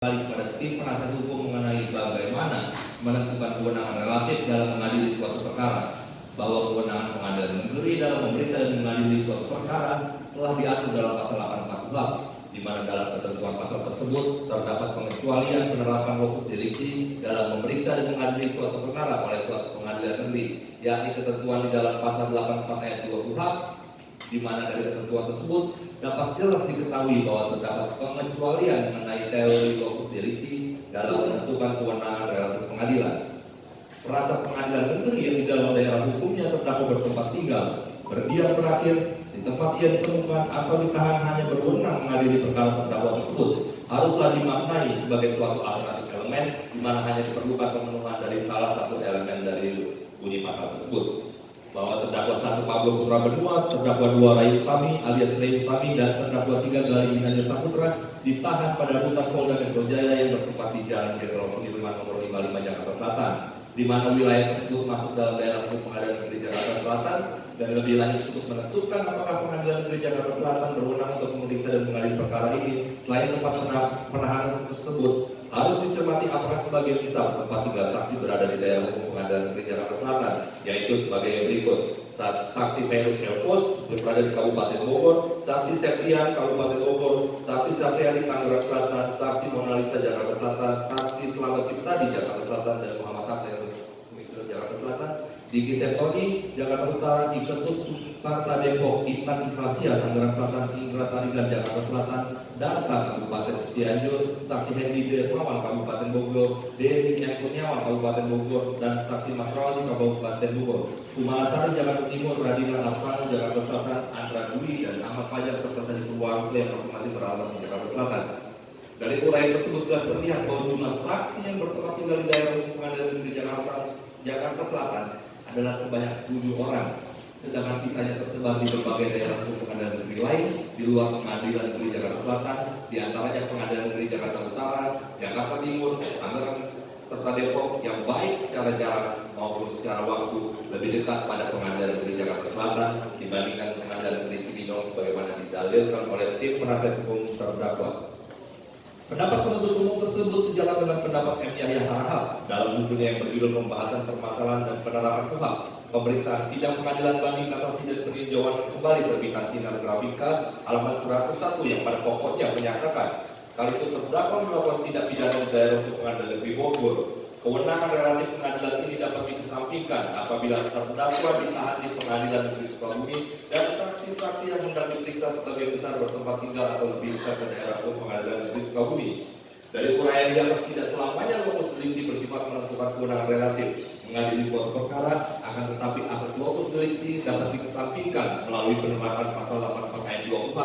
Kembali pada tim penasihat hukum mengenai bagaimana menentukan kewenangan relatif dalam mengadili suatu perkara, bahwa kewenangan pengadilan negeri dalam memeriksa dan mengadili suatu perkara telah diatur dalam pasal 84 KUHP, di mana dalam ketentuan pasal tersebut terdapat pengecualian penerapan locus delicti dalam memeriksa dan mengadili suatu perkara oleh suatu pengadilan negeri, yakni ketentuan di dalam pasal 84 ayat 2 KUHP, di mana dari ketentuan tersebut dapat jelas diketahui bahwa terdapat pengecualian mengenai teori locus delicti dalam menentukan kewenangan relatif pengadilan. Perasa pengadilan negeri yang di dalam daerah hukumnya terdakwa bertempat tinggal, berdiam terakhir di tempat ia ditemukan atau ditahan hanya berwenang mengadili perkara terdakwa tersebut haruslah dimaknai sebagai suatu alternatif elemen, di mana hanya diperlukan pemenuhan dari salah satu elemen dari bunyi pasal tersebut. Bahwa terdakwa 1 Pablo Putra Benua, terdakwa 2 Ray Utami alias Ray Utami, dan terdakwa 3 Galih Ginanjar Saputra ditahan pada rutan Polda Metro Jaya yang bertempat di Jalan Jenderal Sudirman nomor 55 Jakarta Selatan, di mana wilayah tersebut masuk dalam daerah hukum Pengadilan Negeri Jakarta Selatan, dan lebih lanjut untuk menentukan apakah Pengadilan Negeri Jakarta Selatan berwenang untuk memeriksa dan mengadili perkara ini. Selain tempat penahanan tersebut, harus dicermati apakah sebagian besar tempat tinggal saksi berada di daerah hukum Pengadilan Negeri Jakarta Selatan, yaitu sebagai berikut: saksi Venus Elvos berada di Kabupaten Bogor, saksi Septian Kabupaten Bogor, saksi Sapriani Tangerang Selatan, saksi Mona Lisa Jakarta Selatan, saksi Selamat Cipta di Jakarta Selatan, dan Muhammad Hatta Komisioner Jakarta Selatan, Diki Septoni Jakarta Utara, Iketut Sukarta Depok, Intan Ikrasia Tangerang Selatan, Indra Tarigan Jakarta Selatan, Data Kabupaten Cianjur, saksi Hendy Dermawan Kabupaten Bogor, Dedi M. Kurniawan Kabupaten Bogor, dan saksi Mas Rawli Kabupaten Bogor, Kumalasari Jakarta Timur, Radina Afrano Jakarta Selatan, Andra Dwi dan Ahmad Fajar serta Sandi Purwanto yang masing-masing beralamat di Jakarta Selatan. Dari uraian tersebut jelas terlihat bahwa jumlah saksi yang bertempat tinggal di daerah hukum Pengadilan Negeri Jakarta Selatan adalah sebanyak 7 orang, sedangkan sisanya tersebar di berbagai daerah hukum Pengadilan Negeri lain di luar Pengadilan Negeri Jakarta Selatan, di antaranya Pengadilan Negeri Jakarta Utara, Jakarta Timur, Tangerang, serta Depok, yang baik secara jarak maupun secara waktu lebih dekat pada Pengadilan Negeri Jakarta Selatan dibandingkan Pengadilan Negeri Cibinong sebagaimana didalilkan oleh tim penasihat hukum terdakwa. Pendapat penuntut umum tersebut sejalan dengan pendapat M. Yahya Harahap dalam bukunya yang berjudul Pembahasan Permasalahan dan Penerapan KUHP, Pemeriksaan Sidang Pengadilan Banding Kasasi dan Peninjauan Kembali terbitan Sinar Grafika halaman 101 yang pada pokoknya menyatakan, sekalipun terdakwa melakukan tindak pidana di daerah hukum Pengadilan Negeri Bogor, kewenangan relatif pengadilan ini dapat dikesampingkan apabila terdakwa ditahan di Pengadilan Negeri Sukabumi dan saksi-saksi yang hendak diperiksa sebagai besar bertempat tinggal atau lebih besar ke daerah hukum Pengadilan Negeri Sukabumi. Dari uraian di atas, tidak selamanya locus delicti bersifat menentukan kewenangan relatif mengadili suatu perkara, akan tetapi asas locus delicti dapat dikesampingkan melalui penerapan pasal 84 ayat 2 KUHP.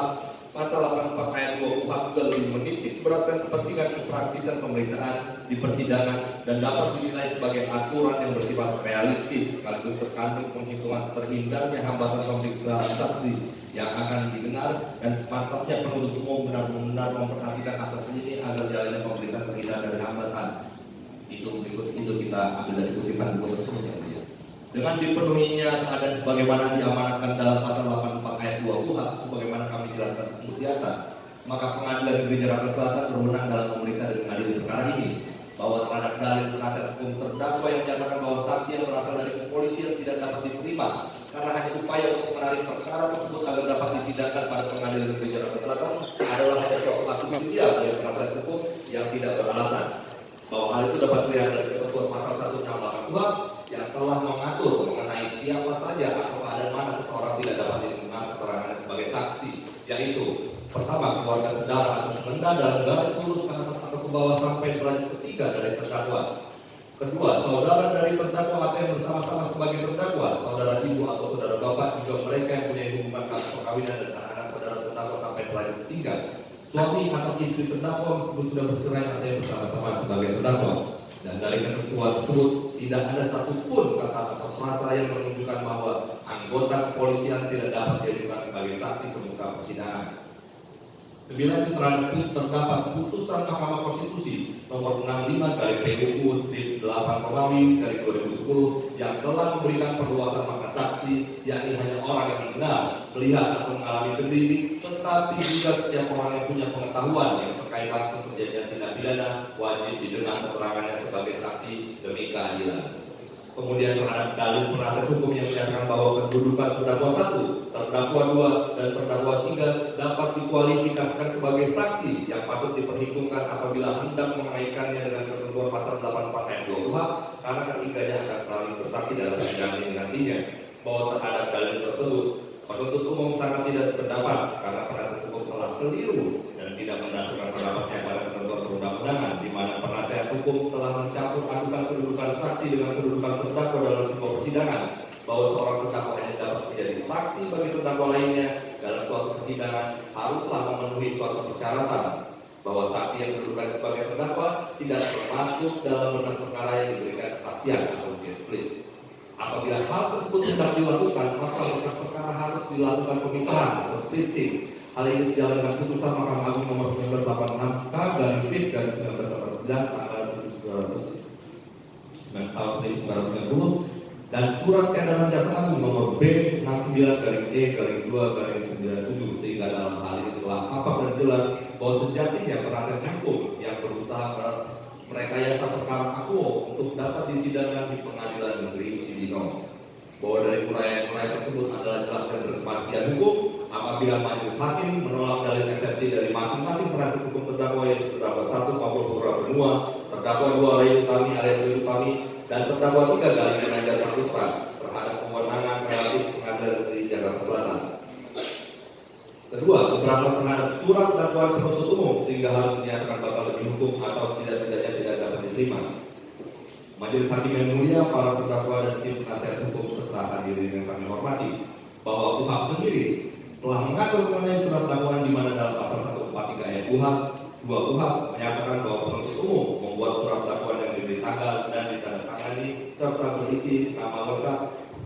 Pasal 84 ayat 2 KUHP juga lebih menitik beratkan kepentingan kepraktisan pemeriksaan di persidangan dan dapat dinilai sebagai aturan yang bersifat realistis sekaligus terkandung penghitungan terhindarnya hambatan pemeriksaan saksi yang akan didengar, dan sepantasnya penuntut umum benar-benar memperhatikan asas ini agar jalannya pemeriksaan terhindar dari hambatan. Itu berikut itu kita ambil dari kutipan buku tersebut yang dia. Dengan dipenuhinya keadaan sebagaimana diamanatkan dalam pasal 84 ayat 2 KUHP sebagaimana kami jelaskan tersebut di atas, maka Pengadilan Negeri Jakarta Selatan berwenang dalam memeriksa dan mengadili perkara ini, bahwa terhadap dalil penasihat hukum terdakwa yang menyatakan bahwa saksi yang berasal dari kepolisian tidak dapat diterima karena hanya upaya untuk menarik perkara tersebut agar dapat disidangkan pada Pengadilan Negeri Jakarta Selatan adalah hanya suatu asumsi dia dari penasihat hukum yang tidak beralasan, bahwa hal itu dapat dilihat dari ketentuan pasal 168 KUHP yang telah mengatur mengenai siapa saja atau keadaan mana seseorang tidak dapat diterima keterangannya sebagai saksi, yaitu pertama, keluarga, saudara atau semenda dalam garis lurus ke atas atau ke bawah sampai derajat ketiga dari terdakwa. Kedua, saudara dari terdakwa atau yang bersama-sama sebagai terdakwa, saudara ibu atau saudara bapak, juga mereka yang punya hubungan kartu perkawinan dan anak-anak saudara terdakwa sampai derajat ketiga. Suami atau istri terdakwa meskipun sudah bercerai atau yang bersama-sama sebagai terdakwa. Dan dari ketentuan tersebut tidak ada satupun kata atau frasa yang menunjukkan bahwa anggota kepolisian tidak dapat diajukan sebagai saksi ke muka persidangan. Lebih lanjut, terdapat putusan Mahkamah Konstitusi nomor 65 dari PUU 8 Romawi dari 2010 yang telah memberikan perluasan makna saksi, yakni hanya orang yang mendengar, melihat atau mengalami sendiri, tetapi juga setiap orang yang punya pengetahuan yang terkait terkait langsung terjadinya tindak pidana wajib didengar keterangannya sebagai saksi demi keadilan. Kemudian terhadap dalil penasihat hukum yang menyatakan bahwa kedudukan terdakwa 1, terdakwa 2, dan terdakwa 3 dapat dikualifikasikan sebagai saksi yang patut diperhitungkan apabila hendak mengaitkannya dengan ketentuan pasal 84 ayat 2 KUHP, karena ketiganya akan saling bersaksi dalam persidangan ini nantinya. Bahwa terhadap dalil tersebut, penuntut umum sangat tidak sependapat karena penasihat hukum telah keliru dan tidak mendasarkan pendapatnya pada ketentuan perundang-undangan, di mana penasihat hukum telah mencampur adukan kedudukan saksi dengan kedudukan terdakwa dalam sebuah persidangan, bahwa seorang terdakwa hanya dapat menjadi saksi bagi terdakwa lainnya dalam suatu persidangan haruslah memenuhi suatu persyaratan, bahwa saksi yang kedudukan sebagai terdakwa tidak termasuk dalam berkas perkara yang diberikan kesaksian atau guest pleas. Apabila hal tersebut tidak dilakukan, maka berkas perkara harus dilakukan pemisahan atau splitsing. Hal ini sejalan dengan putusan Mahkamah Agung nomor 1986/P/1989 tanggal 1990 dan surat edaran Jaksa Agung nomor B69/E/2/97, sehingga dalam hal ini telah tampak dan jelas bahwa sejatinya penasihat hukum yang berusaha merekayasa perkara akuo untuk dapat disidangkan di Pengadilan Negeri Cibinong. Bahwa dari uraian-uraian tersebut adalah jelas dan berkepastian hukum apabila majelis hakim menolak dalil eksepsi dari masing-masing penasihat hukum terdakwa, yaitu terdakwa 1 Pablo Putra Benua, terdakwa 2 Ray Utami alias Ray Utami, dan terdakwa 3 Galih Ginanjar Saputra terhadap kewenangan relatif Pengadilan Negeri Jakarta Selatan. Kedua, keberatan terhadap surat dakwaan penuntut umum sehingga harus dinyatakan batal demi hukum atau setidak-tidaknya tidak dapat diterima. Majelis Hakim yang mulia, para terdakwa dan tim penasihat hukum serta hadirin yang kami hormati, bahwa KUHP sendiri telah mengatur mengenai surat dakwaan di mana dalam pasal 143 ayat 2 KUHP menyatakan bahwa penuntut umum membuat surat dakwaan yang diberi tanggal dan ditandatangani serta berisi nama lengkap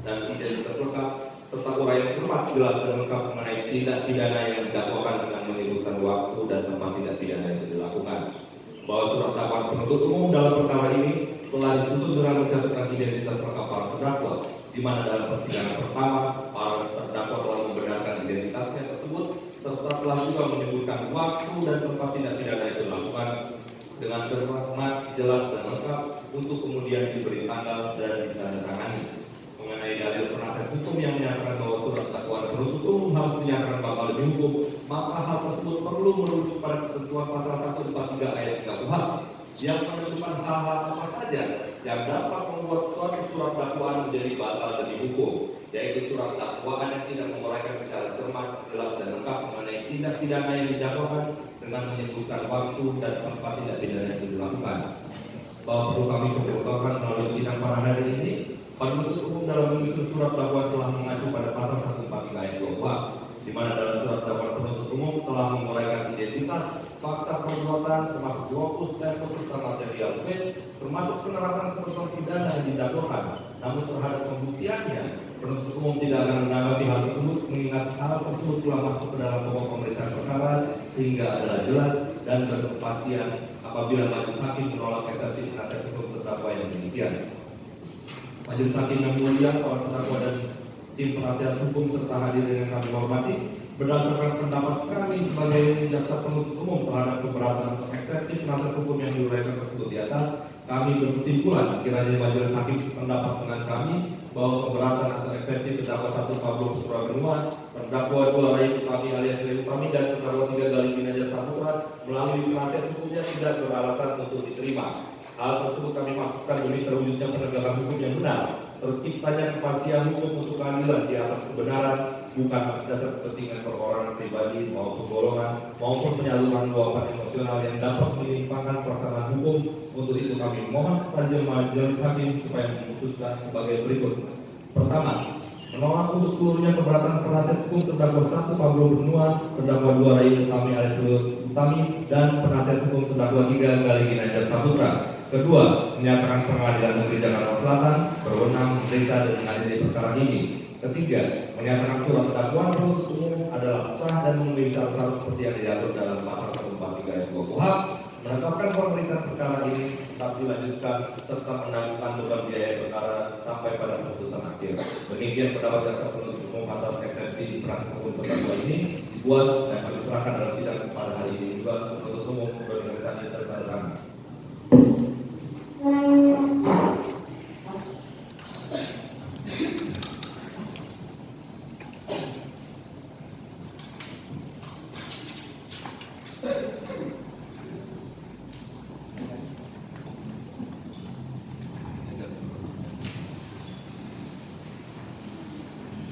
dan identitas lengkap serta uraian cermat, jelas dan lengkap mengenai tindak pidana yang didakwakan dengan menyebutkan waktu dan tempat tindak pidana yang dilakukan. Bahwa surat dakwaan penuntut umum dalam perkara ini telah disusun dengan mencantumkan identitas lengkap para terdakwa, di mana dalam persidangan pertama para terdakwa telah membenarkan identitasnya tersebut serta telah juga menyebutkan waktu dan tempat tindak pidana itu dilakukan dengan cermat, jelas dan lengkap untuk kemudian diberi tanggal dan ditandatangani. Mengenai dalil penasihat hukum yang menyatakan bahwa surat dakwaan penuntut umum harus dinyatakan batal demi hukum, maka hal tersebut perlu merujuk pada ketentuan pasal 143 ayat 3 KUHP yang menentukan hal-hal apa saja yang dapat membuat suatu surat dakwaan menjadi batal demi hukum, yaitu surat dakwaan yang tidak menguraikan secara cermat, jelas dan lengkap mengenai tindak pidana yang didakwakan dengan menyebutkan waktu dan tempat tindak pidana yang dilakukan. Bahwa perlu kami kemukakan melalui sidang pada hari ini, penuntut umum dalam menyusun surat dakwaan telah mengacu pada pasal 143 ayat 2 KUHP, di mana dalam surat dakwaan penuntut umum telah menguraikan identitas, fakta perbuatan, termasuk lokus dan serta material base, termasuk penerapan ketentuan pidana yang didakwakan. Namun terhadap pembuktiannya, penuntut umum tidak akan menanggapi hal tersebut, mengingat hal tersebut telah masuk ke dalam pokok pemeriksaan perkara sehingga adalah jelas dan berkepastian apabila majelis hakim menolak eksepsi penasihat hukum terdakwa yang demikian. Majelis Hakim yang mulia, para terdakwa dan tim penasihat hukum serta hadirin yang kami hormati, berdasarkan pendapat kami sebagai jaksa penuntut umum terhadap keberatan atau eksepsi penasihat hukum yang diuraikan tersebut di atas, kami berkesimpulan kiranya majelis hakim sependapat dengan kami bahwa keberatan atau eksepsi terdakwa 1 Pablo Putra Benua, terdakwa 2 Ray Utami alias Ray Utami, dan terdakwa 3 Galih Ginanjar Saputra melalui penasihat hukumnya tidak beralasan untuk diterima. Hal tersebut kami maksudkan demi terwujudnya penegakan hukum yang benar, terciptanya kepastian hukum untuk keadilan di atas kebenaran, bukan atas dasar kepentingan perorangan pribadi maupun golongan, maupun penyaluran luapan emosional yang dapat menyimpangkan pelaksanaan hukum. Untuk itu kami mohon kepada majelis hakim supaya memutuskan sebagai berikut. Pertama, menolak untuk seluruhnya keberatan penasihat hukum terdakwa 1 Pablo Benua, terdakwa 2 Ray Utami alias Utami, dan penasihat hukum terdakwa 3 Galih Ginanjar Saputra. Kedua, menyatakan Pengadilan Negeri Jakarta Selatan berwenang memeriksa dan mengadili perkara ini. Ketiga, menyatakan surat dakwaan penuntut umum adalah sah dan memenuhi syarat-syarat seperti yang diatur dalam pasal 143 ayat 2 KUHP, menetapkan pemeriksaan perkara ini tetap dilanjutkan serta menanggung beban biaya perkara sampai pada putusan akhir. Demikian pendapat jaksa penuntut umum atas eksepsi penasihat hukum terdakwa ini. dibuat dan kami serahkan dalam sidang pada hari ini juga untuk umum organisasi tertanda.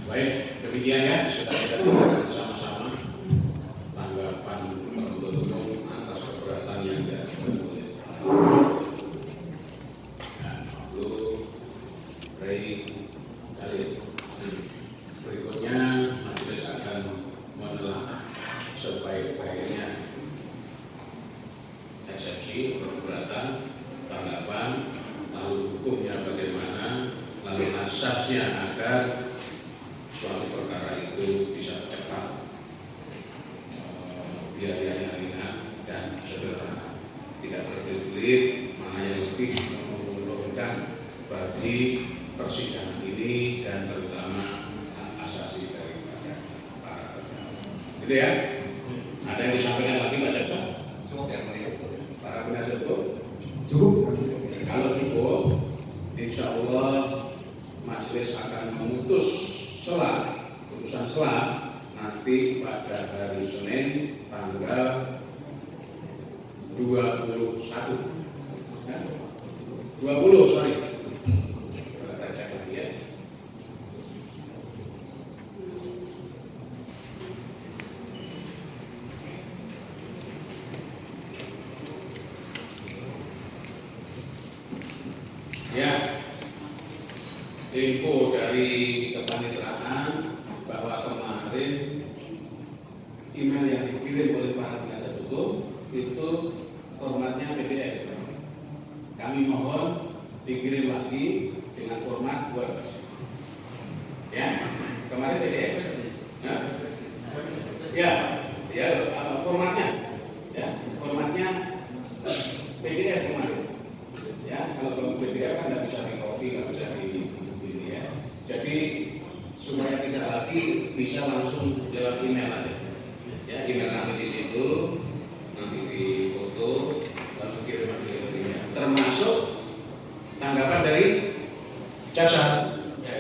Baik, demikian ya, sudah kita dengar bersama-sama tanggapan penuntut umum atas keberatan yang diajukan oleh Abdul Rey Khalid. Berikutnya majelis akan menelaah sebaik-baiknya eksepsi, keberatan, tanggapan, lalu hukumnya bagaimana, lalu asasnya agar suatu perkara itu bisa cepat, biayanya ringan dan sederhana, tidak berbelit-belit, mana yang lebih menguntungkan bagi persidangan ini dan terutama hak asasi daripada para terdakwa. Gitu ya? Ada yang disampaikan lagi Pak Jaksa? Cukup ya, Para penasihat hukum? Cukup. Kalau cukup, insya Allah majelis akan memutus putusan selah nanti pada hari Senin tanggal 21 ya? 20 sorry saya cek lagi ya. Ya, info dari kepaniteraan bahwa kemarin email yang dikirim oleh para penasihat hukum itu formatnya PDF. Kami mohon dikirim lagi dengan format Word. Ya, kemarin PDF. Ya, formatnya. Ya, formatnya PDF kemarin. Ya, kalau PDF kan nggak bisa di copy, nggak bisa di ini ya. Jadi supaya tidak lagi bisa langsung lewat email aja. Ya, email kami di situ nanti di foto lalu kirim lagi ke email. Termasuk tanggapan dari jaksa.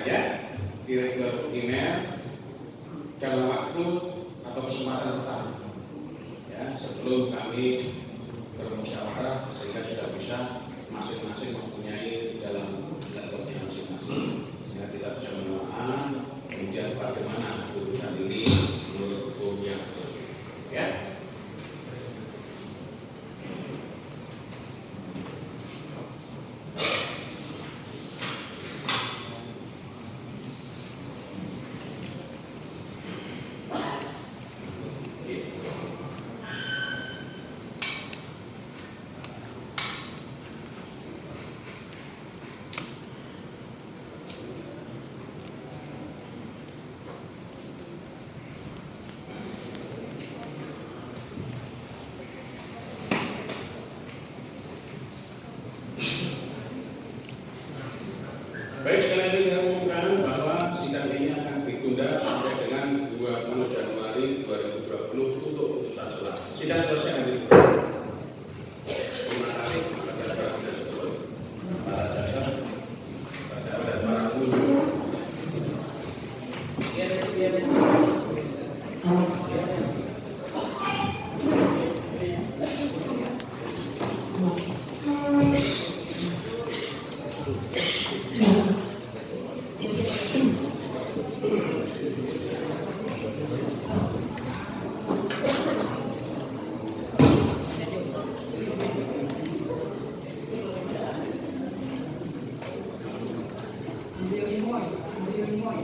Ya, kirim ke email dalam waktu atau kesempatan pertama. Ya, sebelum kami bermusyawarah sehingga sudah bisa masing-masing mempunyai dalam laptopnya masing-masing sehingga kita bisa menelaah kemudian bagaimana putusan ini menurut hukum yang betul. Ya. Baik, sekali lagi saya umumkan bahwa sidang ini akan ditunda sampai dengan 20 Januari 2020 untuk putusan selah. Sidang selesai hari ini. Terima kasih kepada para penasihat hukum, para jaksa, dan para pengunjung. Ambil limoy.